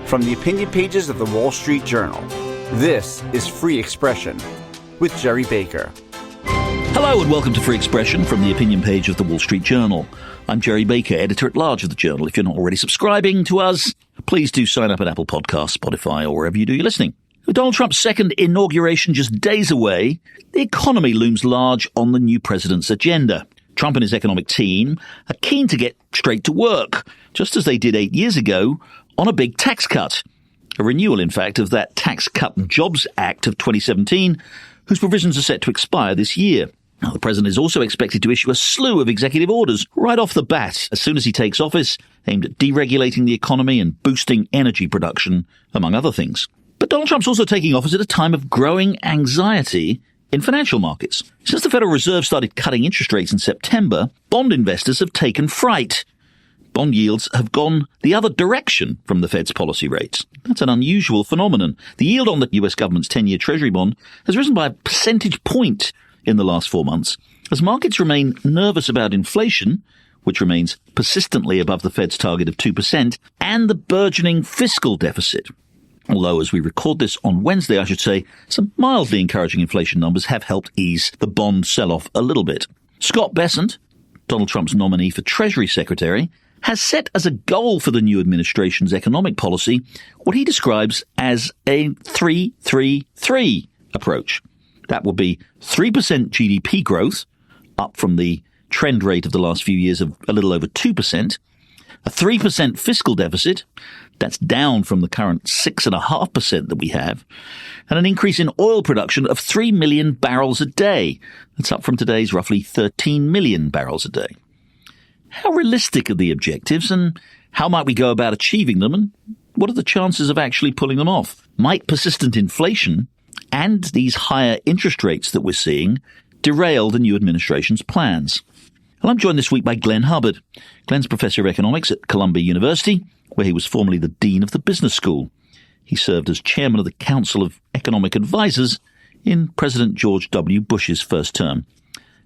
From the opinion pages of the Wall Street Journal, this is Free Expression with Gerry Baker. Hello and welcome to Free Expression from the opinion page of the Wall Street Journal. I'm Gerry Baker, editor-at-large of the Journal. If you're not already subscribing to us, please do sign up at Apple Podcasts, Spotify, or wherever you do your listening. With Donald Trump's second inauguration just days away, the economy looms large on the new president's agenda. Trump and his economic team are keen to get straight to work, just as they did 8 years ago, on a big tax cut. A renewal, in fact, of that Tax Cut and Jobs Act of 2017, whose provisions are set to expire this year. Now, the president is also expected to issue a slew of executive orders right off the bat as soon as he takes office, aimed at deregulating the economy and boosting energy production, among other things. But Donald Trump's also taking office at a time of growing anxiety in financial markets. Since the Federal Reserve started cutting interest rates in September, bond investors have taken fright. Bond yields have gone the other direction from the Fed's policy rates. That's an unusual phenomenon. The yield on the US government's 10-year Treasury bond has risen by a percentage point in the last 4 months, as markets remain nervous about inflation, which remains persistently above the Fed's target of 2%, and the burgeoning fiscal deficit. Although, as we record this on Wednesday, I should say, some mildly encouraging inflation numbers have helped ease the bond sell-off a little bit. Scott Bessent, Donald Trump's nominee for Treasury Secretary, has set as a goal for the new administration's economic policy what he describes as a 3-3-3 approach. That will be 3% GDP growth, up from the trend rate of the last few years of a little over 2%, a 3% fiscal deficit, that's down from the current 6.5% that we have, and an increase in oil production of 3 million barrels a day. That's up from today's roughly 13 million barrels a day. How realistic are the objectives, and how might we go about achieving them, and what are the chances of actually pulling them off? Might persistent inflation and these higher interest rates that we're seeing derail the new administration's plans? Well, I'm joined this week by Glenn Hubbard. Glenn's professor of economics at Columbia University, where he was formerly the dean of the business school. He served as chairman of the Council of Economic Advisors in President George W. Bush's first term.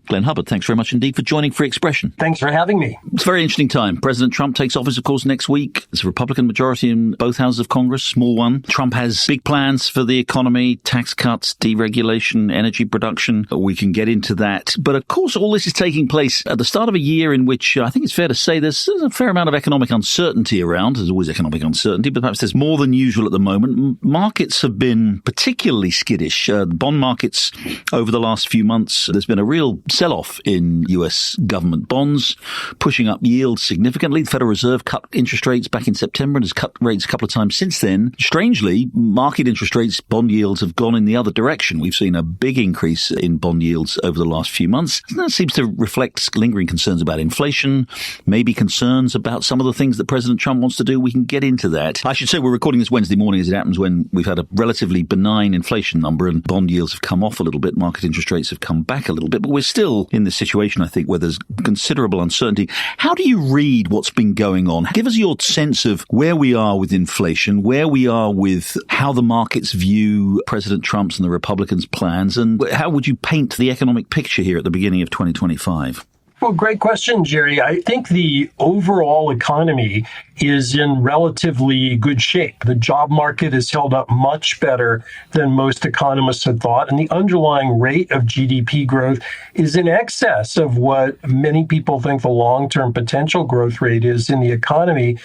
Glenn Hubbard, thanks very much indeed for joining Free Expression. Thanks for having me. It's a very interesting time. President Trump takes office, of course, next week. There's a Republican majority in both houses of Congress, small one. Trump has big plans for the economy, tax cuts, deregulation, energy production. We can get into that. But of course, all this is taking place at the start of a year in which I think it's fair to say there's a fair amount of economic uncertainty around. There's always economic uncertainty, but perhaps there's more than usual at the moment. Markets have been particularly skittish. Bond markets over the last few months, there's been a real sell-off in US government bonds, pushing up yields significantly. The Federal Reserve cut interest rates back in September and has cut rates a couple of times since then. Strangely, market interest rates, bond yields have gone in the other direction. We've seen a big increase in bond yields over the last few months. And that seems to reflect lingering concerns about inflation, maybe concerns about some of the things that President Trump wants to do. We can get into that. I should say we're recording this Wednesday morning as it happens when we've had a relatively benign inflation number and bond yields have come off a little bit. Market interest rates have come back a little bit, but we're still in this situation, I think, where there's considerable uncertainty. How do you read what's been going on? Give us your sense of where we are with inflation, where we are with how the markets view President Trump's and the Republicans' plans, and how would you paint the economic picture here at the beginning of 2025? Well, great question, Gerry. I think the overall economy is in relatively good shape. The job market has held up much better than most economists had thought, and the underlying rate of GDP growth is in excess of what many people think the long-term potential growth rate is in the economy.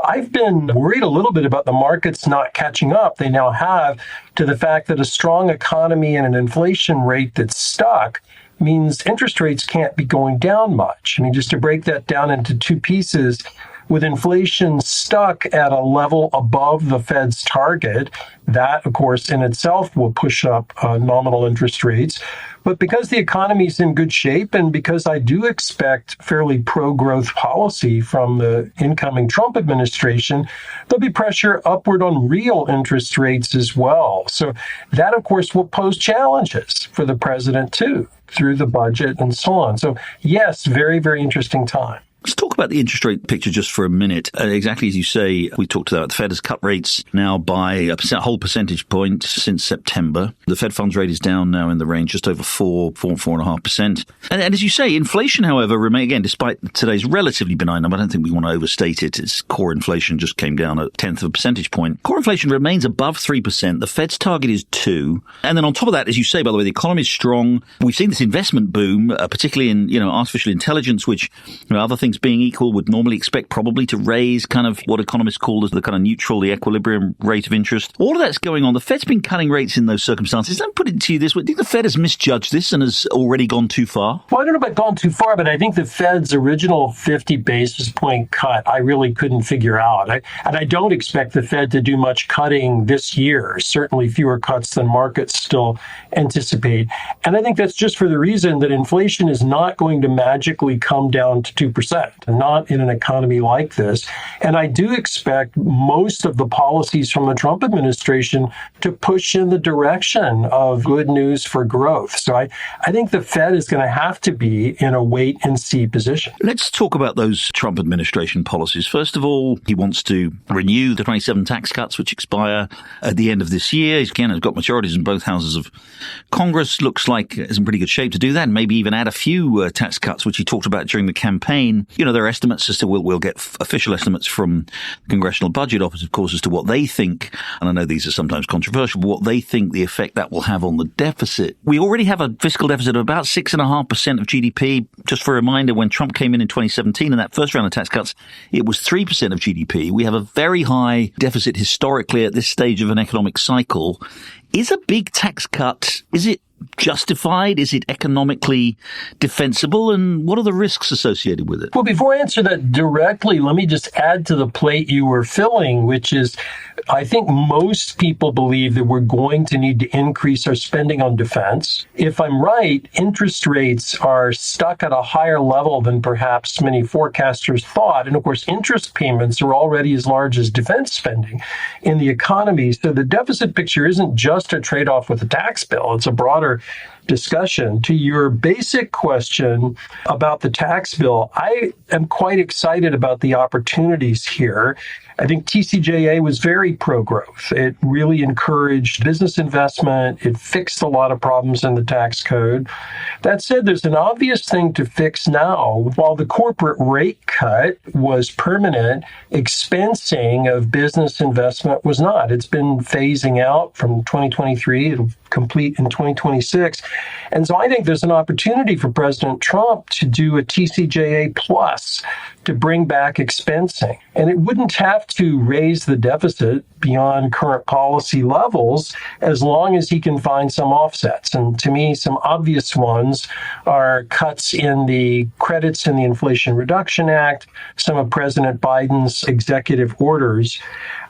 I've been worried a little bit about the markets not catching up. They now have to the fact that a strong economy and an inflation rate that's stuck means interest rates can't be going down much. I mean, just to break that down into two pieces, with inflation stuck at a level above the Fed's target, that, of course, in itself will push up nominal interest rates. But because the economy is in good shape and because I do expect fairly pro-growth policy from the incoming Trump administration, there'll be pressure upward on real interest rates as well. So that, of course, will pose challenges for the president, too, through the budget and so on. So, yes, very, very interesting time. Let's talk about the interest rate picture just for a minute. Exactly as you say, we talked about the Fed has cut rates now by a whole percentage point since September. The Fed funds rate is down now in the range just over 4.5%. And as you say, inflation, however, again, despite today's relatively benign number, I don't think we want to overstate it. Its core inflation just came down a tenth of a percentage point. Core inflation remains above 3%. The Fed's target is 2%. And then on top of that, as you say, by the way, the economy is strong. We've seen this investment boom, particularly in, artificial intelligence, which, other things being equal, would normally expect probably to raise kind of what economists call as the kind of neutral, the equilibrium rate of interest. All of that's going on. The Fed's been cutting rates in those circumstances. Let me put it to you this way. Do you think the Fed has misjudged this and has already gone too far? Well, I don't know about gone too far, but I think the Fed's original 50 basis point cut, I really couldn't figure out. And I don't expect the Fed to do much cutting this year, certainly fewer cuts than markets still anticipate. And I think that's just for the reason that inflation is not going to magically come down to 2%, not in an economy like this. And I do expect most of the policies from the Trump administration to push in the direction of good news for growth. So I think the Fed is going to have to be in a wait and see position. Let's talk about those Trump administration policies. First of all, he wants to renew the 27 tax cuts, which expire at the end of this year. He's again has got majorities in both houses of Congress. Looks like it's in pretty good shape to do that, and maybe even add a few tax cuts, which he talked about during the campaign. There are estimates as to we'll get official estimates from the Congressional Budget Office, of course, as to what they think, and I know these are sometimes controversial, but what they think the effect that will have on the deficit. We already have a fiscal deficit of about 6.5% of GDP. Just for a reminder, when Trump came in 2017 in that first round of tax cuts, it was 3% of GDP. We have a very high deficit historically at this stage of an economic cycle. Is a big tax cut, is it justified? Is it economically defensible? And what are the risks associated with it? Well, before I answer that directly, let me just add to the plate you were filling, which is I think most people believe that we're going to need to increase our spending on defense. If I'm right, interest rates are stuck at a higher level than perhaps many forecasters thought. And of course, interest payments are already as large as defense spending in the economy. So the deficit picture isn't just a trade-off with the tax bill. It's a broader discussion. To your basic question about the tax bill, I am quite excited about the opportunities here. I think TCJA was very pro-growth. It really encouraged business investment. It fixed a lot of problems in the tax code. That said, there's an obvious thing to fix now. While the corporate rate cut was permanent, expensing of business investment was not. It's been phasing out from 2023. It'll complete in 2026. And so I think there's an opportunity for President Trump to do a TCJA plus to bring back expensing. And it wouldn't have to raise the deficit beyond current policy levels as long as he can find some offsets. And to me, some obvious ones are cuts in the credits in the Inflation Reduction Act, some of President Biden's executive orders.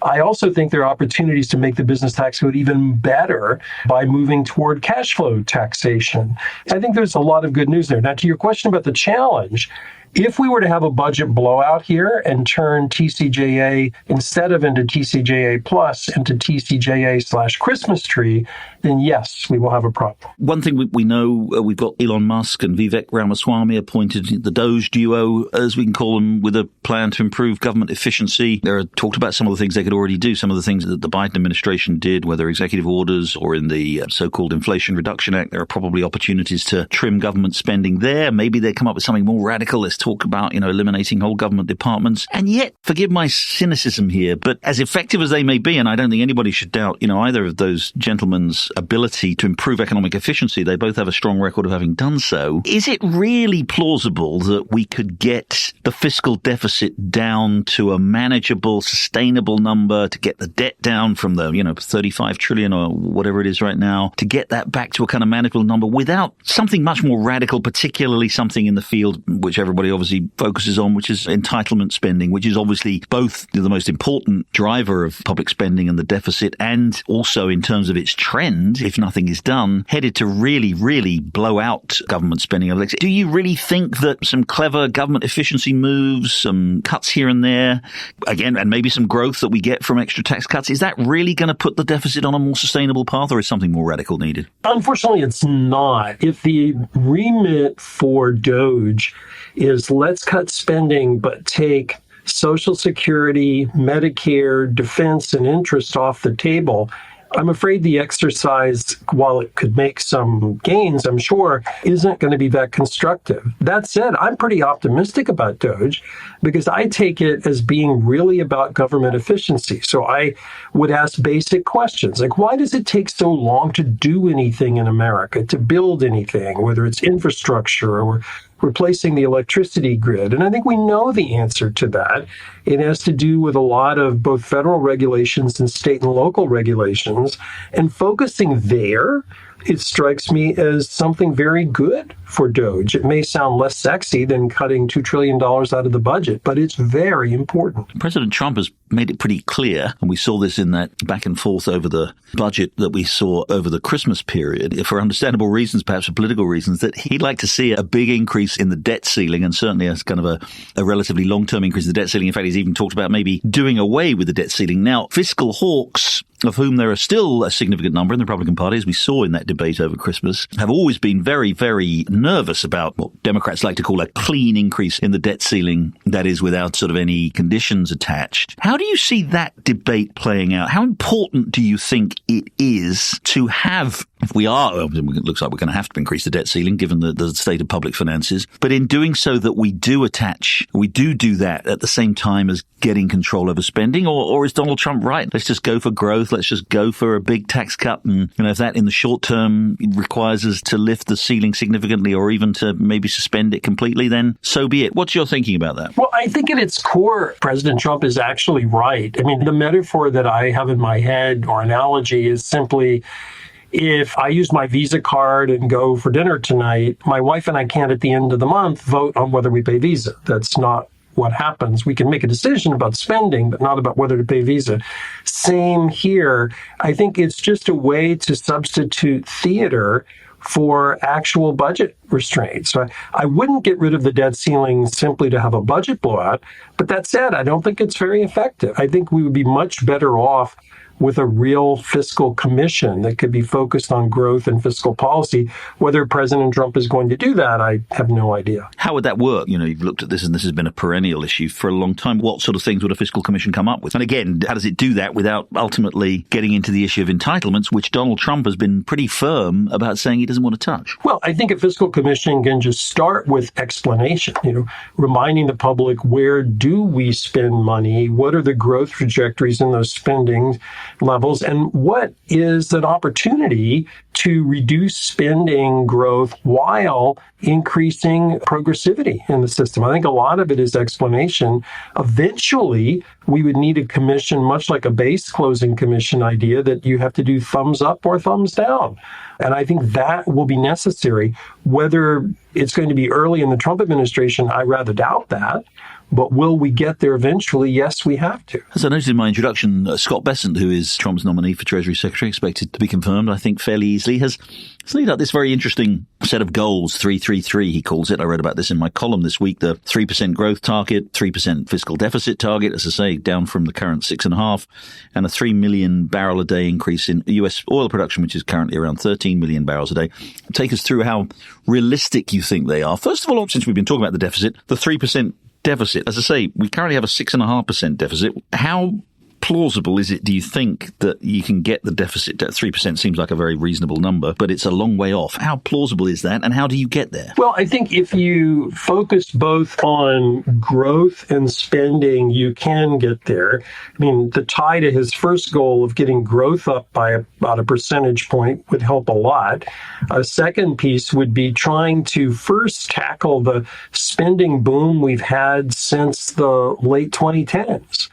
I also think there are opportunities to make the business tax code even better by moving toward cash flow taxation. I think there's a lot of good news there. Now, to your question about the challenge, if we were to have a budget blowout here and turn TCJA instead of into TCJA plus into TCJA/Christmas tree, then yes, we will have a problem. One thing we know, we've got Elon Musk and Vivek Ramaswamy appointed the Doge duo, as we can call them, with a plan to improve government efficiency. There talked about some of the things they could already do, some of the things that the Biden administration did, whether executive orders or in the so-called Inflation Reduction Act. There are probably opportunities to trim government spending there. Maybe they come up with something more radical. Let's talk about, eliminating whole government departments. And yet, forgive my cynicism here, but as effective as they may be, and I don't think anybody should doubt, either of those gentlemen's ability to improve economic efficiency, they both have a strong record of having done so. Is it really plausible that we could get the fiscal deficit down to a manageable, sustainable number, to get the debt down from the, 35 trillion or whatever it is right now, to get that back to a kind of manageable number without something much more radical, particularly something in the field which everybody obviously focuses on, which is entitlement spending, which is obviously both the most important driver of public spending and the deficit, and also in terms of its trend, if nothing is done, headed to really, really blow out government spending. Do you really think that some clever government efficiency moves, some cuts here and there, again, and maybe some growth that we get from extra tax cuts, is that really going to put the deficit on a more sustainable path, or is something more radical needed? Unfortunately, it's not. If the remit for Doge is let's cut spending, but take Social Security, Medicare, defense, and interest off the table. I'm afraid the exercise, while it could make some gains, I'm sure, isn't going to be that constructive. That said, I'm pretty optimistic about DOGE because I take it as being really about government efficiency. So I would ask basic questions like, why does it take so long to do anything in America, to build anything, whether it's infrastructure or replacing the electricity grid? And I think we know the answer to that. It has to do with a lot of both federal regulations and state and local regulations. And focusing there, it strikes me as something very good for DOGE. It may sound less sexy than cutting $2 trillion out of the budget, but it's very important. President Trump has made it pretty clear, and we saw this in that back and forth over the budget that we saw over the Christmas period, for understandable reasons, perhaps for political reasons, that he'd like to see a big increase in the debt ceiling and certainly as kind of a relatively long-term increase in the debt ceiling. In fact, he's even talked about maybe doing away with the debt ceiling. Now, fiscal hawks, of whom there are still a significant number in the Republican Party, as we saw in that debate over Christmas, have always been very, very nervous about what Democrats like to call a clean increase in the debt ceiling, that is, without sort of any conditions attached. How do you see that debate playing out? How important do you think it is to have, if we are, it looks like we're going to have to increase the debt ceiling given the state of public finances, but in doing so that we do that at the same time as getting control over spending, or is Donald Trump right? Let's just go for growth. Let's just go for a big tax cut. And, if that in the short term requires us to lift the ceiling significantly or even to maybe suspend it completely, then so be it. What's your thinking about that? Well, I think at its core, President Trump is actually right. I mean, the metaphor that I have in my head or analogy is simply, if I use my Visa card and go for dinner tonight, my wife and I can't at the end of the month vote on whether we pay Visa. That's not what happens. We can make a decision about spending, but not about whether to pay Visa. Same here. I think it's just a way to substitute theater for actual budget restraints. So I wouldn't get rid of the debt ceiling simply to have a budget blowout. But that said, I don't think it's very effective. I think we would be much better off with a real fiscal commission that could be focused on growth and fiscal policy. Whether President Trump is going to do that, I have no idea. How would that work? You've looked at this and this has been a perennial issue for a long time. What sort of things would a fiscal commission come up with? And again, how does it do that without ultimately getting into the issue of entitlements, which Donald Trump has been pretty firm about saying he doesn't want to touch? Well, I think a fiscal commission can just start with explanation, reminding the public, where do we spend money? What are the growth trajectories in those spending levels, and what is an opportunity to reduce spending growth while increasing progressivity in the system. I think a lot of it is explanation. Eventually, we would need a commission, much like a base closing commission idea, that you have to do thumbs up or thumbs down. And I think that will be necessary. Whether it's going to be early in the Trump administration, I rather doubt that. But will we get there eventually? Yes, we have to. As I noted in my introduction, Scott Bessent, who is Trump's nominee for Treasury Secretary, expected to be confirmed, I think, fairly easily, has laid out this very interesting set of goals, 3-3-3, he calls it. I read about this in my column this week, the 3% growth target, 3% fiscal deficit target, as I say, down from the current 6.5, and a 3 million barrel a day increase in U.S. oil production, which is currently around 13 million barrels a day. Take us through how realistic you think they are. First of all, since we've been talking about the deficit, the 3% deficit. As I say, we currently have a 6.5% deficit. How plausible is it, do you think, that you can get the deficit? 3% seems like a very reasonable number, but it's a long way off. How plausible is that, and how do you get there? Well, I think if you focus both on growth and spending, you can get there. I mean, the tie to his first goal of getting growth up by about a percentage point would help a lot. A second piece would be trying to first tackle the spending boom we've had since the late 2010s.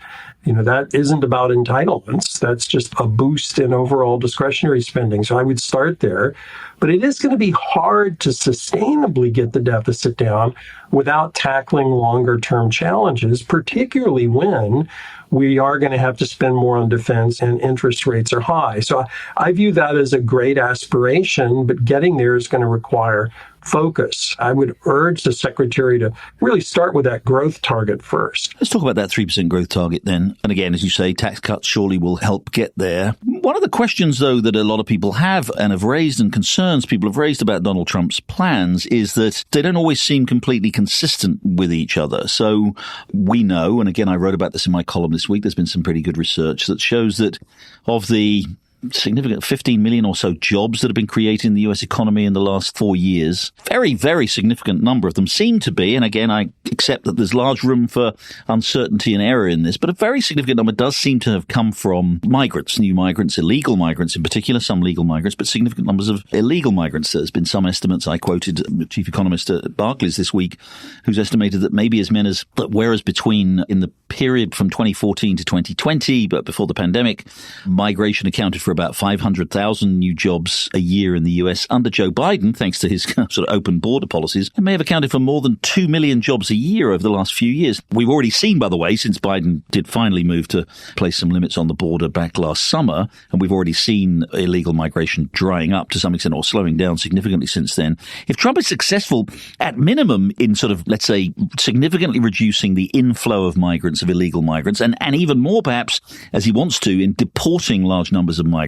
That isn't about entitlements. That's just a boost in overall discretionary spending. So I would start there. But it is going to be hard to sustainably get the deficit down without tackling longer-term challenges, particularly when we are going to have to spend more on defense and interest rates are high. So I view that as a great aspiration, but getting there is going to require focus. I would urge the Secretary to really start with that growth target first. Let's talk about that 3% growth target then. And again, as you say, tax cuts surely will help get there. One of the questions, though, that a lot of people have and have raised, and concerns people have raised about Donald Trump's plans, is that they don't always seem completely consistent with each other. So we know, and again, I wrote about this in my column this week, there's been some pretty good research that shows that of the significant 15 million or so jobs that have been created in the US economy in the last 4 years. Very, very significant number of them seem to be, and again, I accept that there's large room for uncertainty and error in this, but a very significant number does seem to have come from migrants, new migrants, illegal migrants in particular, some legal migrants, but significant numbers of illegal migrants. There's been some estimates. I quoted the chief economist at Barclays this week, who's estimated that maybe as many as, whereas between in the period from 2014 to 2020, but before the pandemic, migration accounted for about 500,000 new jobs a year in the US. Under Joe Biden, thanks to his sort of open border policies, it may have accounted for more than 2 million jobs a year over the last few years. We've already seen, by the way, since Biden did finally move to place some limits on the border back last summer, and we've already seen illegal migration drying up to some extent or slowing down significantly since then. If Trump is successful, at minimum, in sort of, let's say, significantly reducing the inflow of migrants, of illegal migrants, and even more perhaps, as he wants to, in deporting large numbers of migrants,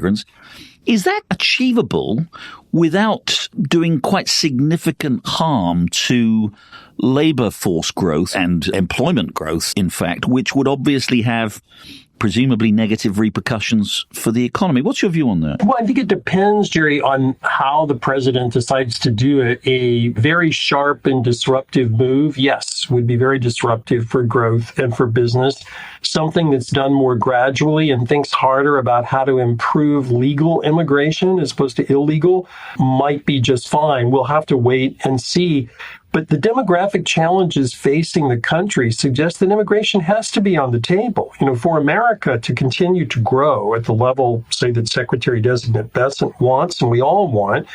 is that achievable without doing quite significant harm to labor force growth and employment growth, in fact, which would obviously have presumably negative repercussions for the economy? What's your view on that? Well, I think it depends, Gerry, on how the president decides to do it. A very sharp and disruptive move, yes, would be very disruptive for growth and for business. Something that's done more gradually and thinks harder about how to improve legal immigration as opposed to illegal might be just fine. We'll have to wait and see. But the demographic challenges facing the country suggest that immigration has to be on the table. You know, for America to continue to grow at the level, say, that Secretary-designate Bessent wants, and we all want,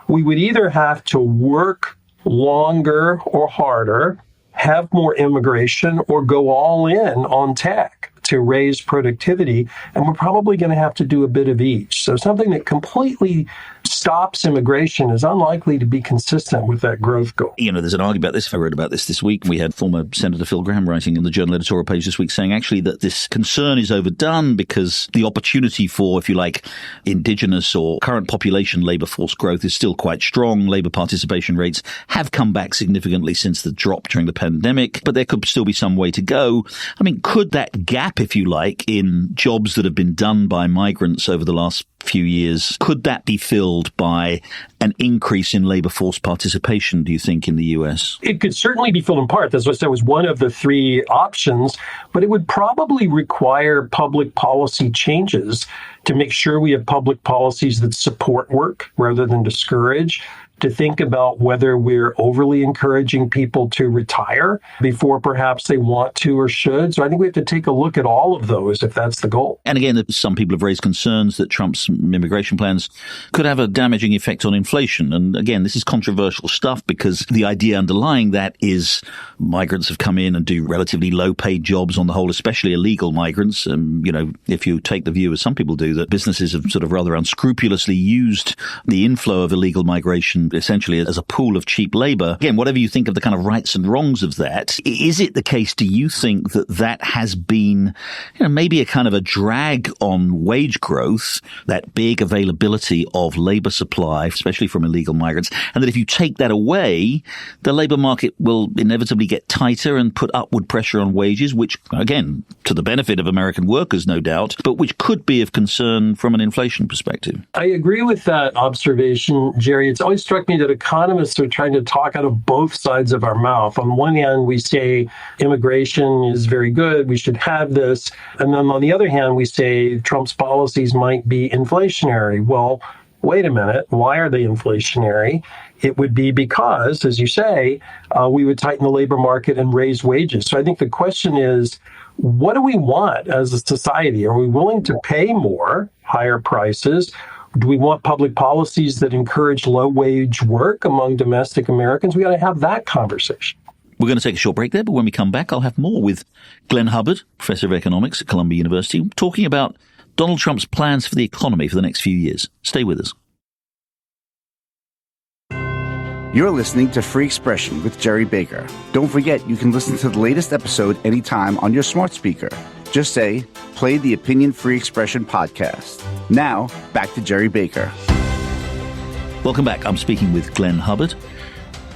we would either have to work longer or harder, have more immigration, or go all in on tech to raise productivity. And we're probably going to have to do a bit of each. So something that completely stops immigration is unlikely to be consistent with that growth goal. You know, there's an argument about this. I wrote about this week. We had former Senator Phil Graham writing in the Journal editorial page this week saying actually that this concern is overdone because the opportunity for, if you like, indigenous or current population labor force growth is still quite strong. Labor participation rates have come back significantly since the drop during the pandemic, but there could still be some way to go. I mean, could that gap, if you like, in jobs that have been done by migrants over the last few years, could that be filled by an increase in labor force participation, do you think, in the US? It could certainly be filled in part. That's what I said was one of the three options, but it would probably require public policy changes to make sure we have public policies that support work rather than discourage, to think about whether we're overly encouraging people to retire before perhaps they want to or should. So I think we have to take a look at all of those if that's the goal. And again, some people have raised concerns that Trump's immigration plans could have a damaging effect on inflation. And again, this is controversial stuff because the idea underlying that is migrants have come in and do relatively low-paid jobs on the whole, especially illegal migrants. You know, if you take the view, as some people do, that businesses have sort of rather unscrupulously used the inflow of illegal migration essentially as a pool of cheap labor. Again, whatever you think of the kind of rights and wrongs of that, is it the case, do you think, that that has been, you know, maybe a kind of a drag on wage growth, that big availability of labor supply, especially from illegal migrants, and that if you take that away, the labor market will inevitably get tighter and put upward pressure on wages, which, again, to the benefit of American workers, no doubt, but which could be of concern from an inflation perspective? I agree with that observation, Gerry. It's always struck me that economists are trying to talk out of both sides of our mouth. On one hand, we say immigration is very good, we should have this. And then on the other hand, we say Trump's policies might be inflationary. Well, wait a minute, why are they inflationary? It would be because, as you say, we would tighten the labor market and raise wages. So I think the question is, what do we want as a society? Are we willing to pay more, higher prices? Do we want public policies that encourage low-wage work among domestic Americans? We got to have that conversation. We're going to take a short break there, but when we come back, I'll have more with Glenn Hubbard, professor of economics at Columbia University, talking about Donald Trump's plans for the economy for the next few years. Stay with us. You're listening to Free Expression with Gerry Baker. Don't forget, you can listen to the latest episode anytime on your smart speaker. Just say, play the Opinion Free Expression podcast. Now, back to Gerry Baker. Welcome back. I'm speaking with Glenn Hubbard,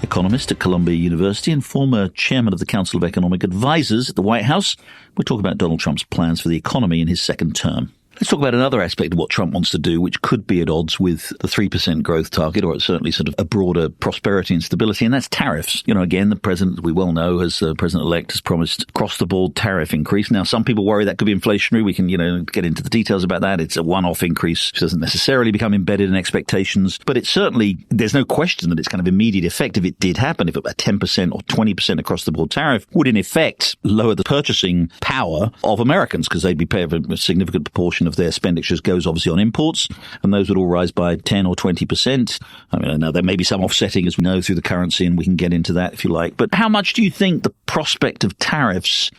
economist at Columbia University and former chairman of the Council of Economic Advisors at the White House. We're talking about Donald Trump's plans for the economy in his second term. Let's talk about another aspect of what Trump wants to do, which could be at odds with the 3% growth target, or it's certainly sort of a broader prosperity and stability, and that's tariffs. Again, the president, we well know, as president-elect, has promised across-the-board tariff increase. Now, some people worry that could be inflationary. We can, get into the details about that. It's a one-off increase. It doesn't necessarily become embedded in expectations, but it's certainly, there's no question that it's kind of immediate effect if it did happen. If a 10% or 20% across-the-board tariff would, in effect, lower the purchasing power of Americans, because they'd be paying a significant proportion of their expenditures goes obviously on imports, and those would all rise by 10 or 20%. I know there may be some offsetting, as we know, through the currency, and we can get into that if you like. But how much do you think the prospect of tariffs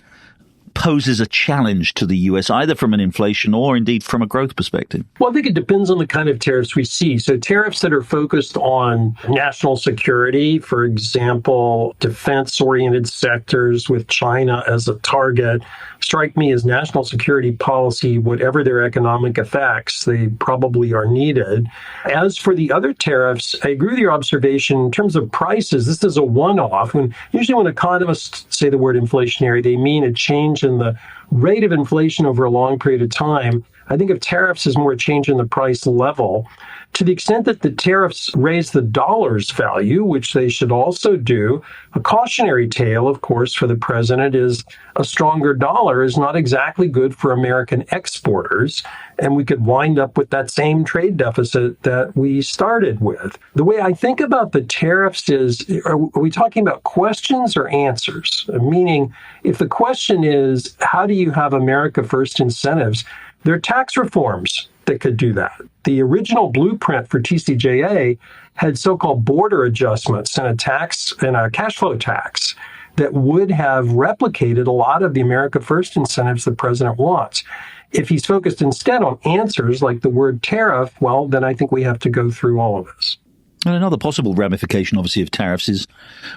poses a challenge to the US, either from an inflation or indeed from a growth perspective? Well, I think it depends on the kind of tariffs we see. So tariffs that are focused on national security, for example, defense-oriented sectors with China as a target, strike me as national security policy, whatever their economic effects, they probably are needed. As for the other tariffs, I agree with your observation in terms of prices. This is a one-off. Usually when economists say the word inflationary, they mean a change in the rate of inflation over a long period of time. I think of tariffs as more a change in the price level. To the extent that the tariffs raise the dollar's value, which they should also do, a cautionary tale, of course, for the president is a stronger dollar is not exactly good for American exporters, and we could wind up with that same trade deficit that we started with. The way I think about the tariffs is, are we talking about questions or answers? Meaning, if the question is, how do you have America First incentives? There are tax reforms that could do that. The original blueprint for TCJA had so-called border adjustments and a cash flow tax that would have replicated a lot of the America First incentives the president wants. If he's focused instead on answers like the word tariff, well, then I think we have to go through all of this. And another possible ramification, obviously, of tariffs is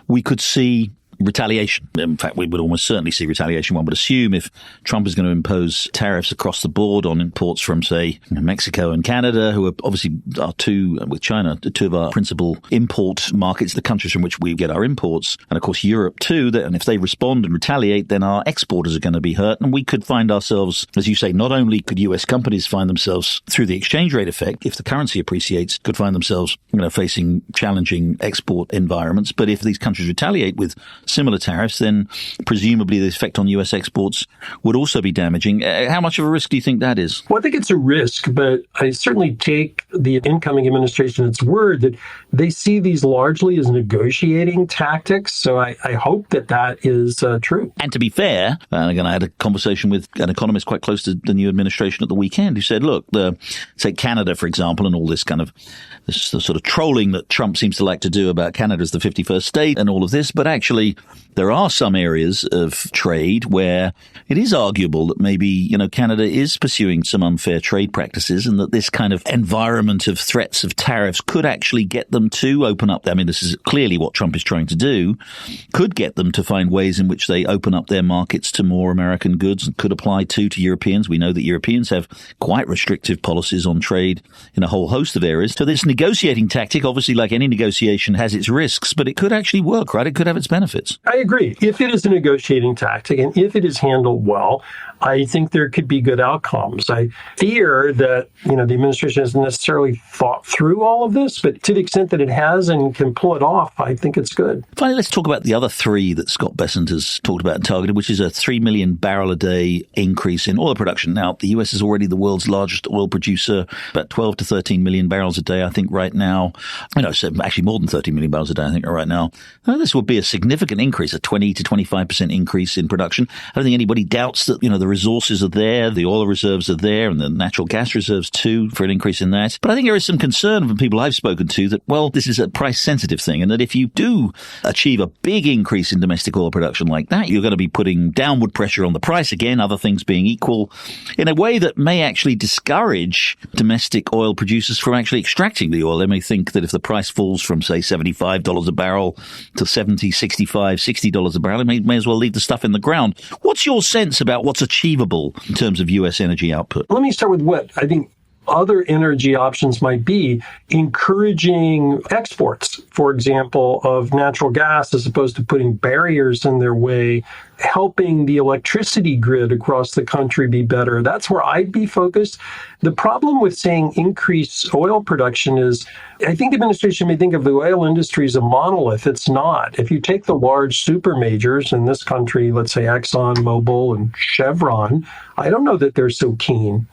we could see retaliation. In fact, we would almost certainly see retaliation. One would assume if Trump is going to impose tariffs across the board on imports from, say, Mexico and Canada, who are obviously with China, two of our principal import markets, the countries from which we get our imports, and of course Europe too, and if they respond and retaliate, then our exporters are going to be hurt. And we could find ourselves, as you say, not only could US companies find themselves through the exchange rate effect, if the currency appreciates, could find themselves facing challenging export environments, but if these countries retaliate with similar tariffs, then presumably the effect on US exports would also be damaging. How much of a risk do you think that is? Well, I think it's a risk, but I certainly take the incoming administration at its word that they see these largely as negotiating tactics. So I hope that is true. And to be fair, and again, I had a conversation with an economist quite close to the new administration at the weekend who said, look, say Canada, for example, and all this kind of this sort of trolling that Trump seems to like to do about Canada as the 51st state and all of this, but actually there are some areas of trade where it is arguable that maybe, Canada is pursuing some unfair trade practices and that this kind of environment of threats of tariffs could actually get them to open up. I mean, this is clearly what Trump is trying to do, could get them to find ways in which they open up their markets to more American goods and could apply to Europeans. We know that Europeans have quite restrictive policies on trade in a whole host of areas. So this negotiating tactic, obviously like any negotiation, has its risks, but it could actually work, right? It could have its benefits. I agree. If it is a negotiating tactic and if it is handled well, I think there could be good outcomes. I fear that, the administration hasn't necessarily thought through all of this, but to the extent that it has and can pull it off, I think it's good. Finally, let's talk about the other three that Scott Bessent has talked about and targeted, which is a 3 million barrel a day increase in oil production. Now, the US is already the world's largest oil producer, about 12 to 13 million barrels a day, I think, right now. So actually more than 13 million barrels a day, I think, right now. This would be a significant increase, a 20 to 25% increase in production. I don't think anybody doubts that, the the resources are there, the oil reserves are there, and the natural gas reserves too, for an increase in that. But I think there is some concern from people I've spoken to that, well, this is a price-sensitive thing, and that if you do achieve a big increase in domestic oil production like that, you're going to be putting downward pressure on the price again, other things being equal, in a way that may actually discourage domestic oil producers from actually extracting the oil. They may think that if the price falls from, say, $75 a barrel to $70, $65, $60 a barrel, they may as well leave the stuff in the ground. What's your sense about what's achievable in terms of U.S. energy output? Let me start with what I think other energy options might be. Encouraging exports, for example, of natural gas as opposed to putting barriers in their way, helping the electricity grid across the country be better. That's where I'd be focused. The problem with saying increase oil production is, I think the administration may think of the oil industry as a monolith. It's not. If you take the large super majors in this country, let's say Exxon, Mobil, and Chevron, I don't know that they're so keen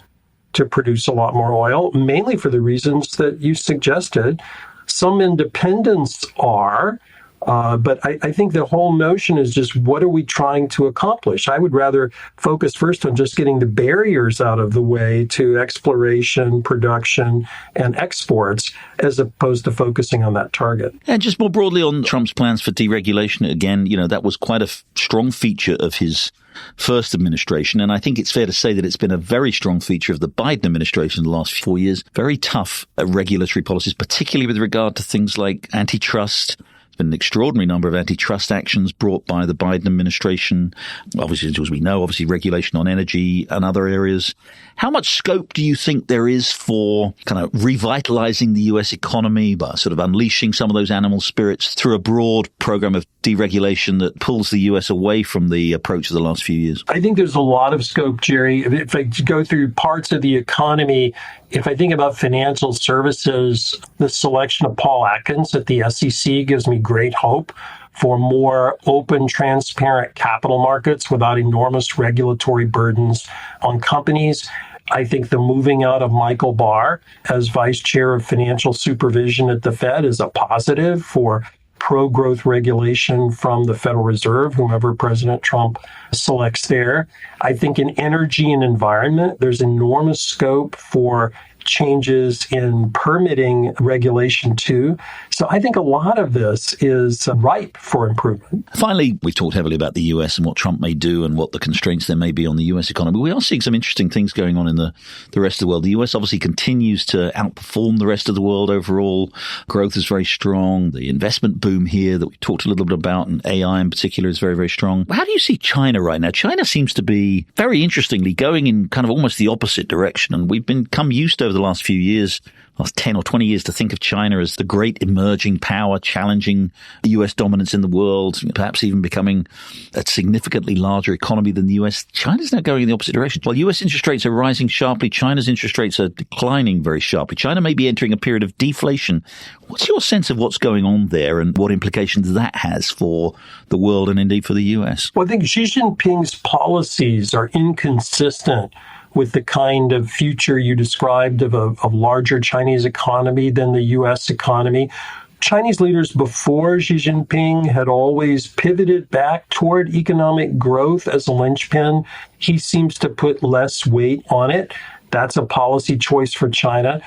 to produce a lot more oil, mainly for the reasons that you suggested. Some independents are, but I think the whole notion is just, what are we trying to accomplish? I would rather focus first on just getting the barriers out of the way to exploration, production, and exports, as opposed to focusing on that target. And just more broadly on Trump's plans for deregulation, again, that was quite a strong feature of his first administration. And I think it's fair to say that it's been a very strong feature of the Biden administration in the last 4 years. Very tough regulatory policies, particularly with regard to things like antitrust. There's been an extraordinary number of antitrust actions brought by the Biden administration. Obviously, as we know, regulation on energy and other areas. How much scope do you think there is for kind of revitalizing the U.S. economy by sort of unleashing some of those animal spirits through a broad program of deregulation that pulls the U.S. away from the approach of the last few years? I think there's a lot of scope, Gerry. If I go through parts of the economy, if I think about financial services, the selection of Paul Atkins at the SEC gives me great hope for more open, transparent capital markets without enormous regulatory burdens on companies. I think the moving out of Michael Barr as vice chair of financial supervision at the Fed is a positive for pro-growth regulation from the Federal Reserve, whomever President Trump selects there. I think in energy and environment, there's enormous scope for changes in permitting regulation too. So I think a lot of this is ripe for improvement. Finally, we've talked heavily about the US and what Trump may do and what the constraints there may be on the US economy. We are seeing some interesting things going on in the rest of the world. The US obviously continues to outperform the rest of the world overall. Growth is very strong. The investment boom here that we talked a little bit about, and AI in particular, is very, very strong. How do you see China right now? China seems to be, very interestingly, going in kind of almost the opposite direction. And we've become used over the last few years, last 10 or 20 years, to think of China as the great emerging power challenging US dominance in the world, perhaps even becoming a significantly larger economy than the US. China's now going in the opposite direction. While US interest rates are rising sharply, China's interest rates are declining very sharply. China may be entering a period of deflation. What's your sense of what's going on there and what implications that has for the world and indeed for the US? Well, I think Xi Jinping's policies are inconsistent with the kind of future you described of a larger Chinese economy than the U.S. economy. Chinese leaders before Xi Jinping had always pivoted back toward economic growth as a linchpin. He seems to put less weight on it. That's a policy choice for China.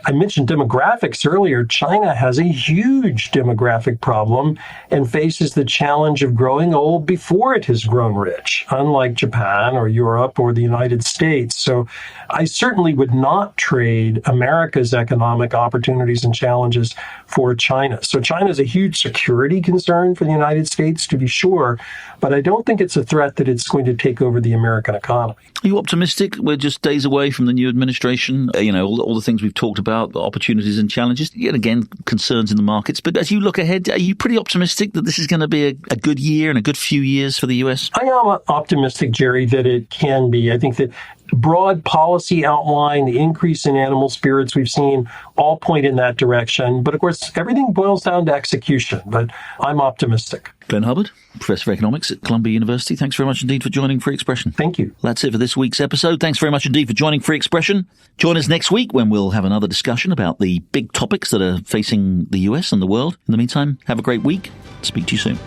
I mentioned demographics earlier. China has a huge demographic problem and faces the challenge of growing old before it has grown rich, unlike Japan or Europe or the United States. So I certainly would not trade America's economic opportunities and challenges for China. So China is a huge security concern for the United States, to be sure, but I don't think it's a threat that it's going to take over the American economy. Are you optimistic? We're just days away from the new administration. All the things we've talked about, the opportunities and challenges, yet again, concerns in the markets. But as you look ahead, are you pretty optimistic that this is going to be a good year and a good few years for the US? I am optimistic, Gerry, that it can be. I think that broad policy outline, the increase in animal spirits we've seen, all point in that direction. But of course, everything boils down to execution. But I'm optimistic. Glenn Hubbard, Professor of Economics at Columbia University. Thanks very much indeed for joining Free Expression. Thank you. That's it for this week's episode. Thanks very much indeed for joining Free Expression. Join us next week when we'll have another discussion about the big topics that are facing the US and the world. In the meantime, have a great week. Speak to you soon.